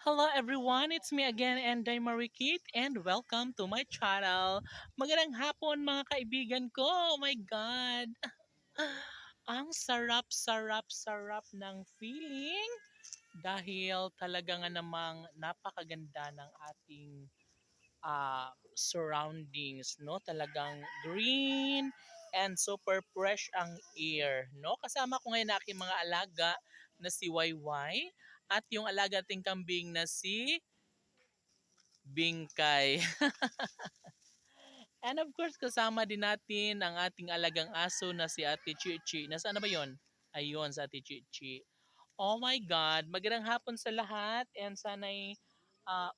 Hello everyone, it's me again and I'm Marikit and welcome to my channel. Magandang hapon mga kaibigan ko. Oh my God. Ang sarap ng feeling dahil talaga nga namang napakaganda ng ating surroundings, no? Talagang green and super fresh ang air, no? Kasama ko ngayon ang aking mga alaga na si Wayway at yung alaga nating kambing na si Bingkay. And of course, kasama din natin ang ating alagang aso na si Ate Chichi. Nasaan na ba yon? Ayun, sa Ate Chichi. Oh my God, magandang hapon sa lahat and sana'y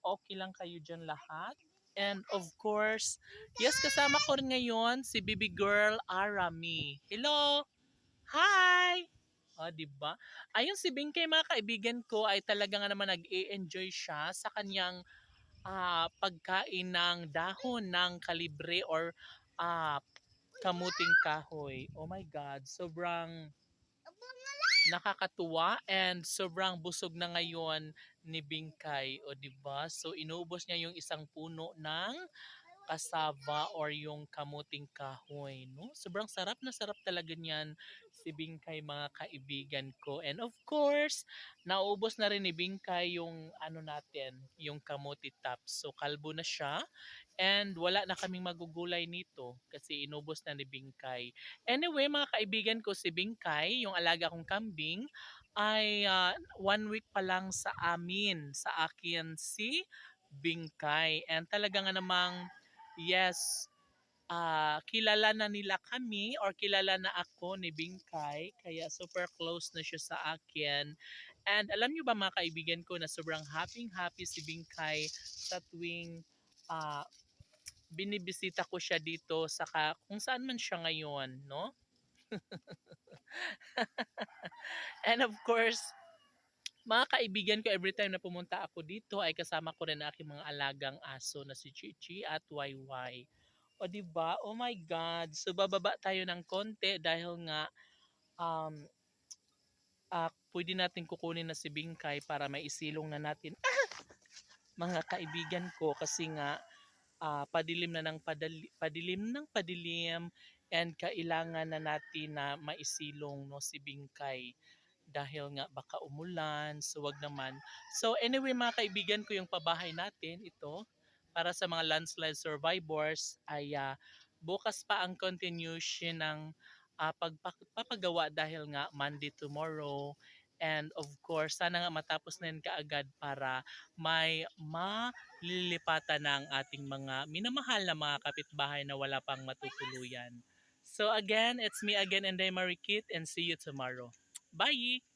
okay lang kayo dyan lahat. And of course, yes, kasama ko rin ngayon si baby girl Arami. Hello! Hi! O, di ba? Ayun si Bingkay mga kaibigan ko ay talaga nga naman nag-e-enjoy siya sa kanyang pagkain ng dahon ng kalibre or ah, kamuting kahoy. Oh my God, sobrang nakakatuwa and sobrang busog na ngayon ni Bingkay. O di ba? So inubos niya yung isang puno ng cassava or yung kamuting kahoy, no? Sobrang sarap na sarap talaga niyan si Bingkay mga kaibigan ko. And of course, naubos na rin ni Bingkay yung ano natin, yung kamuti tops. So kalbo na siya and wala na kaming magugulay nito kasi inubos na ni Bingkay. Anyway, mga kaibigan ko, si Bingkay, yung alaga kong kambing, ay 1 week pa lang sa amin, sa akin si Bingkay. And talaga nga namang, yes, kilala na nila kami or kilala na ako ni Bingkay. Kaya super close na siya sa akin. And alam niyo ba mga kaibigan ko na sobrang happy si Bingkay sa tuwing ah, binibisita ko siya dito sa kung saan man siya ngayon, no? And of course, mga kaibigan ko, every time na pumunta ako dito ay kasama ko rin ang aking mga alagang aso na si Chichi at Wayway. O di ba? Oh my God. So bababa tayo ng konti dahil nga pwede natin kukunin na si Bingkay para maisilong na natin mga kaibigan ko kasi nga padilim na ng padilim and kailangan na natin na maisilong no si Bingkay dahil nga baka umulan, so wag naman. So anyway mga kaibigan ko, yung pabahay natin ito para sa mga landslide survivors ay bukas pa ang continuation ng pagpapagawa dahil nga Monday tomorrow. And of course, sana nga matapos na yun kaagad para may malilipatan ng ating mga minamahal na mga kapitbahay na wala pang matutuluyan. So again, it's me again and I'm Marikit and see you tomorrow. Bye!